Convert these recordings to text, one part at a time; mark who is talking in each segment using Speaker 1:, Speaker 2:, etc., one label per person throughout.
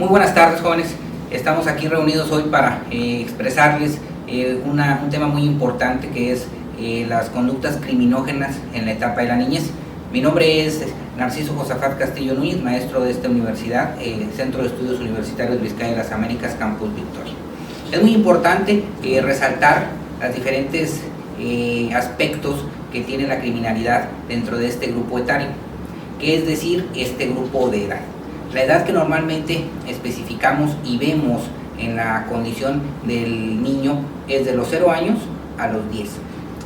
Speaker 1: Muy buenas tardes, jóvenes. Estamos aquí reunidos hoy para expresarles un tema muy importante, que es las conductas criminógenas en la etapa de la niñez. Mi nombre es Narciso Josafat Castillo Núñez, maestro de esta universidad, Centro de Estudios Universitarios Vizcaya de las Américas, Campus Victoria. Es muy importante resaltar los diferentes aspectos que tiene la criminalidad dentro de este grupo etario, que es decir, este grupo de edad. La edad que normalmente especificamos y vemos en la condición del niño es de los 0 años a los 10.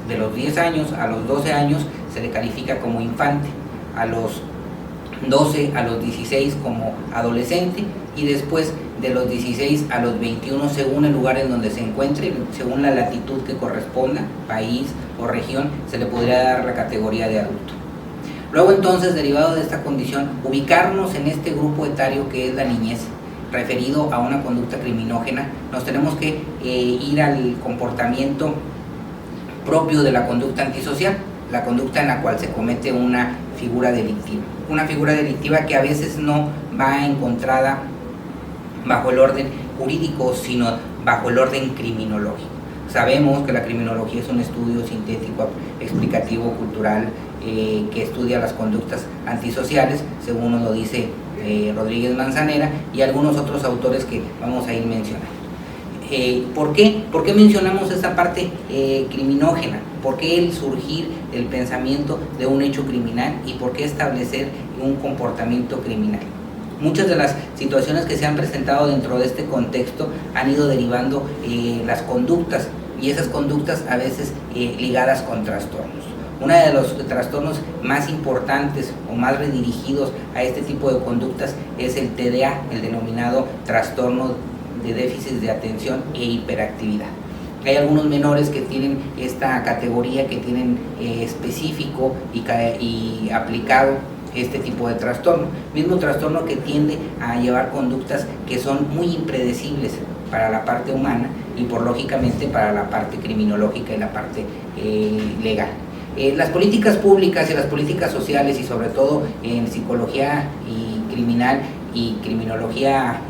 Speaker 1: De los 10 años a los 12 años se le califica como infante, a los 12 a los 16 como adolescente, y después de los 16 a los 21, según el lugar en donde se encuentre, según la latitud que corresponda, país o región, se le podría dar la categoría de adulto. Luego entonces, derivado de esta condición, ubicarnos en este grupo etario que es la niñez, referido a una conducta criminógena, nos tenemos que ir al comportamiento propio de la conducta antisocial, la conducta en la cual se comete una figura delictiva que a veces no va encontrada bajo el orden jurídico, sino bajo el orden criminológico. Sabemos que la criminología es un estudio sintético, explicativo, cultural, que estudia las conductas antisociales, según nos lo dice Rodríguez Manzanera y algunos otros autores que vamos a ir mencionando. ¿Por qué mencionamos esta parte criminógena? ¿Por qué el surgir del pensamiento de un hecho criminal y por qué establecer un comportamiento criminal? Muchas de las situaciones que se han presentado dentro de este contexto han ido derivando las conductas, y esas conductas a veces ligadas con trastornos. Uno de los trastornos más importantes o más redirigidos a este tipo de conductas es el TDA, el denominado trastorno de déficit de atención e hiperactividad. Hay algunos menores que tienen esta categoría, que tienen específico y aplicado este tipo de trastorno, mismo trastorno que tiende a llevar conductas que son muy impredecibles para la parte humana y lógicamente para la parte criminológica y la parte legal. Las políticas públicas y las políticas sociales, y sobre todo en psicología y criminal y criminología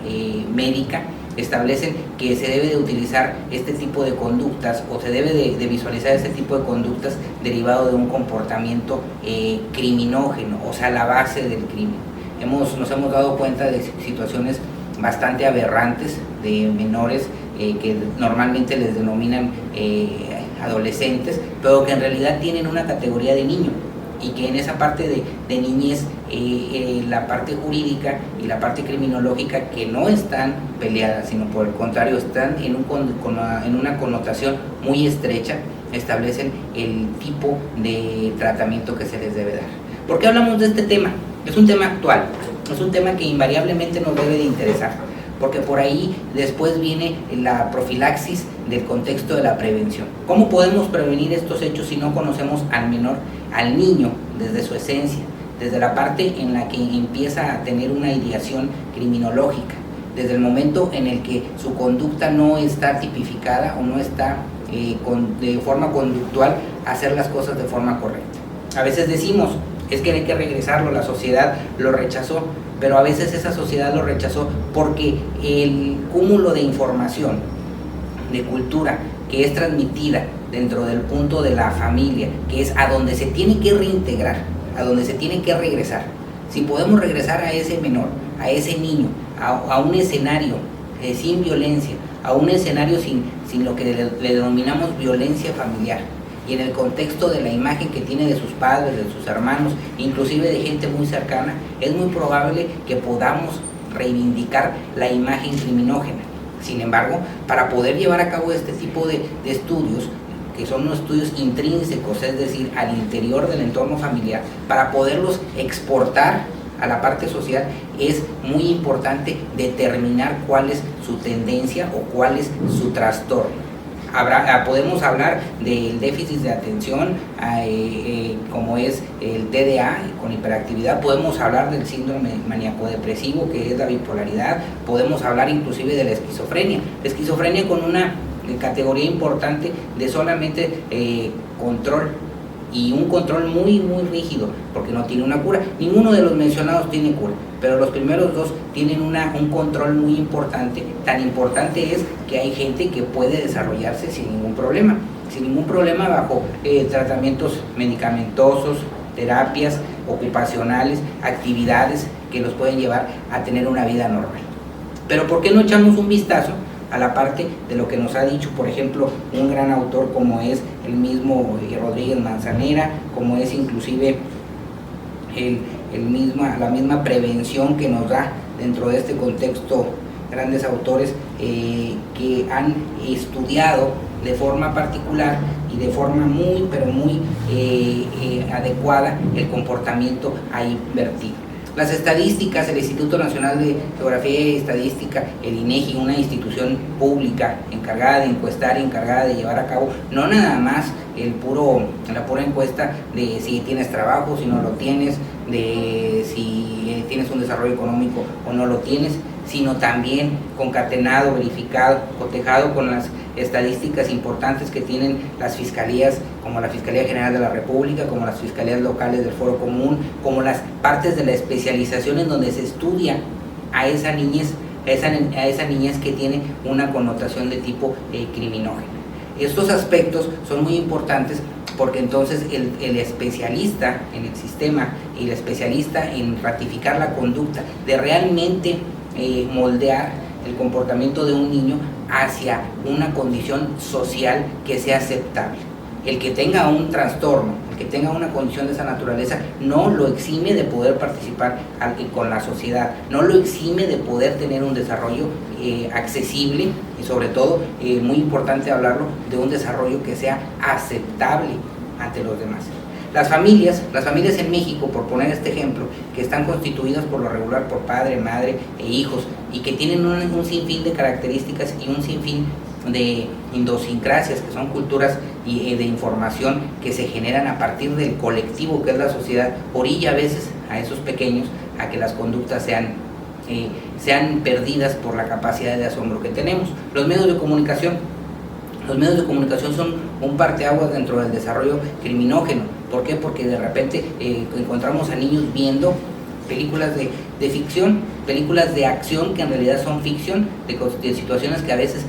Speaker 1: médica, establecen que se debe de utilizar este tipo de conductas, o se debe de visualizar este tipo de conductas derivado de un comportamiento criminógeno, o sea, la base del crimen. Nos hemos dado cuenta de situaciones bastante aberrantes de menores que normalmente les denominan adolescentes, pero que en realidad tienen una categoría de niño, y que en esa parte de niñez la parte jurídica y la parte criminológica, que no están peleadas, sino por el contrario están en una connotación muy estrecha, establecen el tipo de tratamiento que se les debe dar. ¿Por qué hablamos de este tema? Es un tema actual, es un tema que invariablemente nos debe de interesar, porque por ahí después viene la profilaxis del contexto de la prevención. ¿Cómo podemos prevenir estos hechos si no conocemos al menor, al niño, desde su esencia, desde la parte en la que empieza a tener una ideación criminológica, desde el momento en el que su conducta no está tipificada o no está de forma conductual a hacer las cosas de forma correcta? A veces decimos, es que hay que regresarlo, la sociedad lo rechazó, pero a veces esa sociedad lo rechazó porque el cúmulo de información, de cultura, que es transmitida dentro del punto de la familia, que es a donde se tiene que reintegrar, a donde se tiene que regresar. Si podemos regresar a ese menor, a ese niño, a un escenario sin violencia, a un escenario sin lo que le denominamos violencia familiar, y en el contexto de la imagen que tiene de sus padres, de sus hermanos, inclusive de gente muy cercana, es muy probable que podamos reivindicar la imagen criminógena. Sin embargo, para poder llevar a cabo este tipo de estudios, que son unos estudios intrínsecos, es decir, al interior del entorno familiar, para poderlos exportar a la parte social, es muy importante determinar cuál es su tendencia o cuál es su trastorno. Podemos hablar del déficit de atención, como es el TDA con hiperactividad. Podemos hablar del síndrome maníaco-depresivo, que es la bipolaridad. Podemos hablar inclusive de la esquizofrenia. La esquizofrenia con una categoría importante de solamente control y un control muy rígido, porque no tiene una cura. Ninguno de los mencionados tiene cura, pero los primeros dos tienen un control muy importante. Tan importante es que hay gente que puede desarrollarse sin ningún problema bajo tratamientos medicamentosos, terapias ocupacionales, actividades que los pueden llevar a tener una vida normal. Pero ¿por qué no echamos un vistazo a la parte de lo que nos ha dicho, por ejemplo, un gran autor como es el mismo Rodríguez Manzanera, como es inclusive la misma prevención que nos da dentro de este contexto grandes autores que han estudiado de forma particular y de forma muy adecuada el comportamiento a invertir? Las estadísticas, el Instituto Nacional de Geografía y Estadística, el INEGI, una institución pública encargada de encuestar, encargada de llevar a cabo no nada más la pura encuesta de si tienes trabajo, si no lo tienes, de si tienes un desarrollo económico o no lo tienes, sino también concatenado, verificado, cotejado con las estadísticas importantes que tienen las fiscalías, como la Fiscalía General de la República, como las fiscalías locales del Foro Común, como las partes de la especialización en donde se estudia a esa niñez que tiene una connotación de tipo criminógeno. Estos aspectos son muy importantes porque entonces el especialista en el sistema y el especialista en ratificar la conducta de realmente moldear el comportamiento de un niño hacia una condición social que sea aceptable. El que tenga un trastorno, el que tenga una condición de esa naturaleza, no lo exime de poder participar con la sociedad, no lo exime de poder tener un desarrollo accesible y sobre todo, muy importante hablarlo, de un desarrollo que sea aceptable ante los demás. Las familias en México, por poner este ejemplo, que están constituidas por lo regular por padre, madre e hijos y que tienen un sinfín de características y un sinfín de idiosincrasias, que son culturas y de información que se generan a partir del colectivo que es la sociedad, orilla a veces a esos pequeños a que las conductas sean perdidas por la capacidad de asombro que tenemos. Los medios de comunicación son un parteaguas dentro del desarrollo criminógeno. ¿Por qué? Porque de repente encontramos a niños viendo películas de ficción, películas de acción que en realidad son ficción, de situaciones que a veces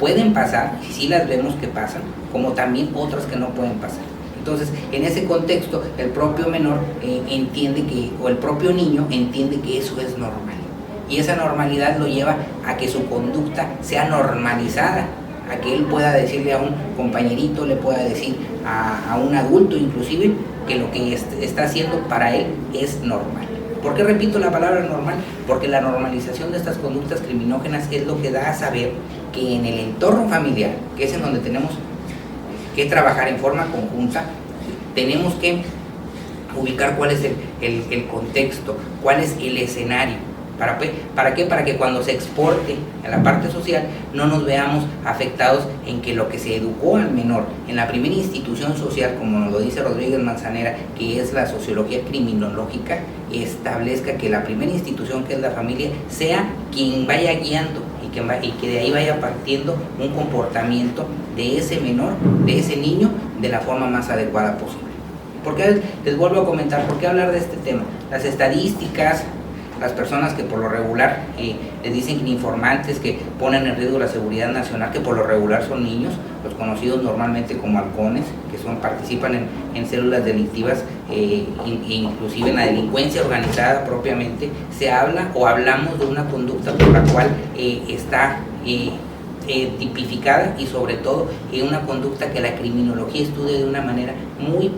Speaker 1: pueden pasar, y sí las vemos que pasan, como también otras que no pueden pasar. Entonces, en ese contexto, el propio menor el propio niño entiende que eso es normal. Y esa normalidad lo lleva a que su conducta sea normalizada, a que él pueda decirle a un compañerito, le pueda decir a un adulto inclusive, que lo que está haciendo para él es normal. ¿Por qué repito la palabra normal? Porque la normalización de estas conductas criminógenas es lo que da a saber que en el entorno familiar, que es en donde tenemos que trabajar en forma conjunta, tenemos que ubicar cuál es el contexto, cuál es el escenario. ¿Para qué? Para que cuando se exporte a la parte social no nos veamos afectados en que lo que se educó al menor en la primera institución social, como nos lo dice Rodríguez Manzanera, que es la sociología criminológica, establezca que la primera institución, que es la familia, sea quien vaya guiando y que de ahí vaya partiendo un comportamiento de ese menor, de ese niño, de la forma más adecuada posible. Porque les vuelvo a comentar, ¿por qué hablar de este tema? Las estadísticas, las personas que por lo regular les dicen informantes que ponen en riesgo la seguridad nacional, que por lo regular son niños, los conocidos normalmente como halcones, que participan en células delictivas, inclusive en la delincuencia organizada propiamente, hablamos de una conducta por la cual está tipificada y sobre todo una conducta que la criminología estudia de una manera muy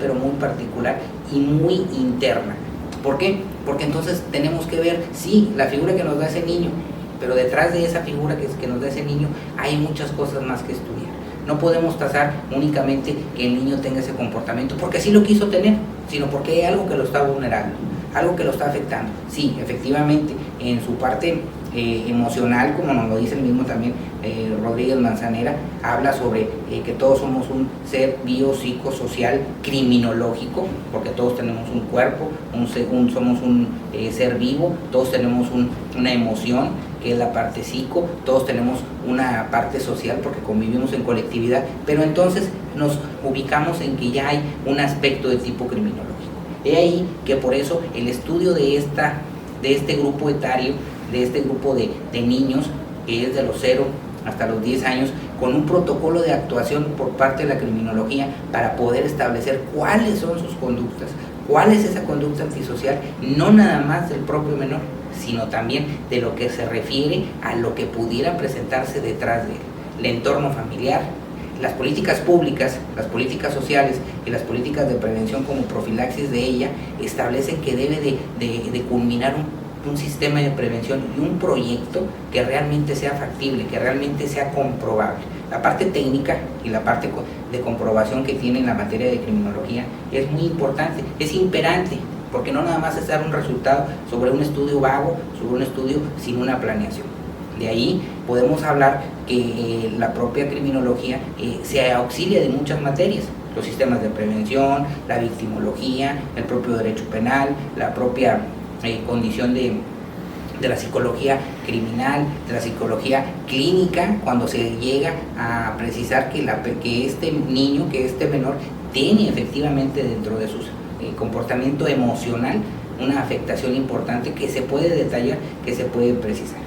Speaker 1: particular y muy interna. ¿Por qué? Porque entonces tenemos que ver, sí, la figura que nos da ese niño, pero detrás de esa figura que nos da ese niño hay muchas cosas más que estudiar. No podemos tasar únicamente que el niño tenga ese comportamiento porque así lo quiso tener, sino porque hay algo que lo está vulnerando, algo que lo está afectando. Sí, efectivamente, en su parte emocional, como nos lo dice el mismo también Rodríguez Manzanera, habla sobre que todos somos un ser biopsicosocial criminológico, porque todos tenemos un cuerpo, somos un ser vivo, todos tenemos una emoción, que es la parte psico, todos tenemos una parte social porque convivimos en colectividad, pero entonces nos ubicamos en que ya hay un aspecto de tipo criminológico. De ahí que por eso el estudio de este grupo etario, de este grupo de niños, que es de los 0 hasta los 10 años, con un protocolo de actuación por parte de la criminología para poder establecer cuáles son sus conductas, cuál es esa conducta antisocial, no nada más del propio menor, sino también de lo que se refiere a lo que pudiera presentarse detrás de él, el entorno familiar, las políticas públicas, las políticas sociales y las políticas de prevención como profilaxis de ella establecen que debe de culminar un sistema de prevención y un proyecto que realmente sea factible, que realmente sea comprobable. La parte técnica y la parte de comprobación que tiene en la materia de criminología es muy importante, es imperante, porque no nada más es dar un resultado sobre un estudio vago, sobre un estudio sin una planeación. De ahí podemos hablar que la propia criminología se auxilia de muchas materias, los sistemas de prevención, la victimología, el propio derecho penal, la propia condición de la psicología criminal, de la psicología clínica, cuando se llega a precisar que este niño, que este menor tiene efectivamente dentro de su comportamiento emocional una afectación importante que se puede detallar, que se puede precisar.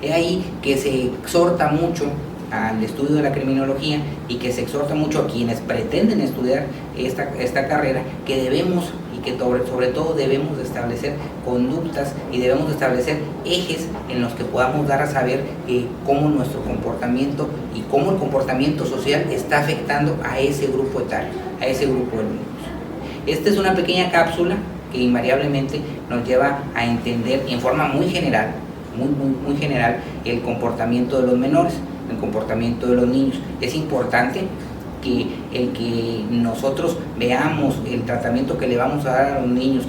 Speaker 1: Es ahí que se exhorta mucho al estudio de la criminología y que se exhorta mucho a quienes pretenden estudiar esta carrera que debemos y que sobre todo debemos de establecer conductas y debemos de establecer ejes en los que podamos dar a saber cómo nuestro comportamiento y cómo el comportamiento social está afectando a ese grupo etario, a ese grupo de niños. Esta es una pequeña cápsula que invariablemente nos lleva a entender en forma muy general, muy general, el comportamiento de los menores, el comportamiento de los niños. Es importante que el que nosotros veamos el tratamiento que le vamos a dar a los niños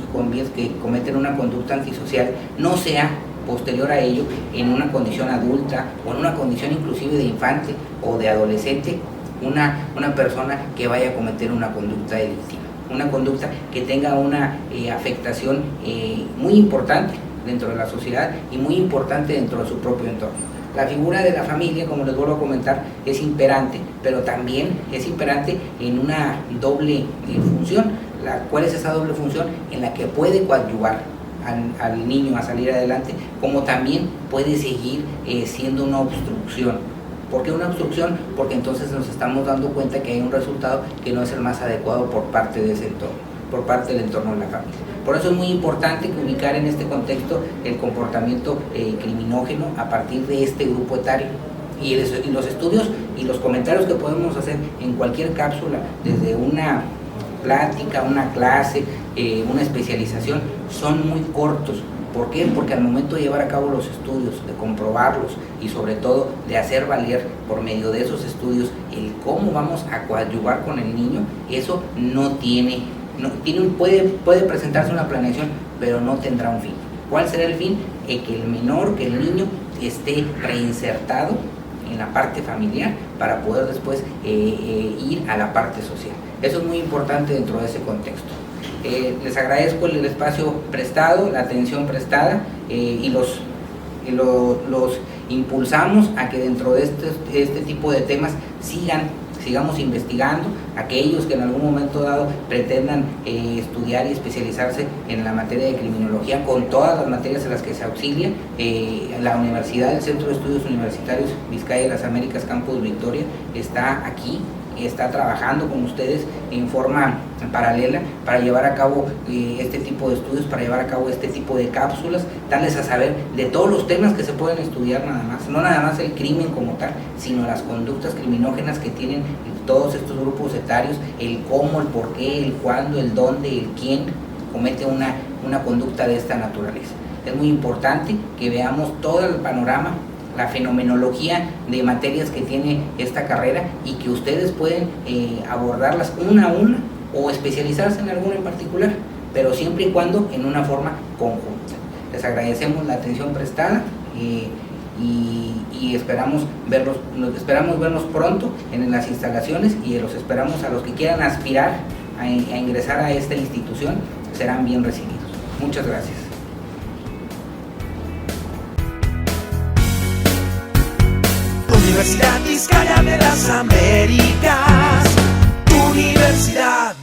Speaker 1: que cometen una conducta antisocial no sea posterior a ello en una condición adulta o en una condición inclusive de infante o de adolescente, una persona que vaya a cometer una conducta delictiva, una conducta que tenga una afectación muy importante dentro de la sociedad y muy importante dentro de su propio entorno. La figura de la familia, como les vuelvo a comentar, es imperante, pero también es imperante en una doble función. ¿Cuál es esa doble función? En la que puede coadyuvar al niño a salir adelante, como también puede seguir siendo una obstrucción. ¿Por qué una obstrucción? Porque entonces nos estamos dando cuenta que hay un resultado que no es el más adecuado por parte de ese entorno, por parte del entorno de la familia. Por eso es muy importante que ubicar en este contexto el comportamiento criminógeno a partir de este grupo etario. Y los estudios y los comentarios que podemos hacer en cualquier cápsula, desde una plática, una clase, una especialización, son muy cortos. ¿Por qué? Porque al momento de llevar a cabo los estudios, de comprobarlos y sobre todo de hacer valer por medio de esos estudios el cómo vamos a coadyuvar con el niño, eso puede presentarse una planeación, pero no tendrá un fin. ¿Cuál será el fin? Que el menor, que el niño esté reinsertado en la parte familiar para poder después ir a la parte social. Eso es muy importante dentro de ese contexto. Les agradezco el espacio prestado, la atención prestada y los impulsamos a que dentro de este tipo de temas sigamos investigando. Aquellos que en algún momento dado pretendan estudiar y especializarse en la materia de criminología con todas las materias en las que se auxilia, la universidad, el Centro de Estudios Universitarios Vizcaya de las Américas Campus Victoria está aquí, está trabajando con ustedes en forma paralela para llevar a cabo este tipo de estudios, para llevar a cabo este tipo de cápsulas, darles a saber de todos los temas que se pueden estudiar nada más, no nada más el crimen como tal, sino las conductas criminógenas que tienen todos estos grupos etarios, el cómo, el por qué, el cuándo, el dónde, el quién comete una conducta de esta naturaleza. Es muy importante que veamos todo el panorama, la fenomenología de materias que tiene esta carrera y que ustedes pueden abordarlas una a una o especializarse en alguna en particular, pero siempre y cuando en una forma conjunta. Les agradecemos la atención prestada y esperamos verlos pronto en las instalaciones y los esperamos a los que quieran aspirar a ingresar a esta institución, serán bien recibidos. Muchas gracias.
Speaker 2: Universidad Vizcaya de las Américas, universidad.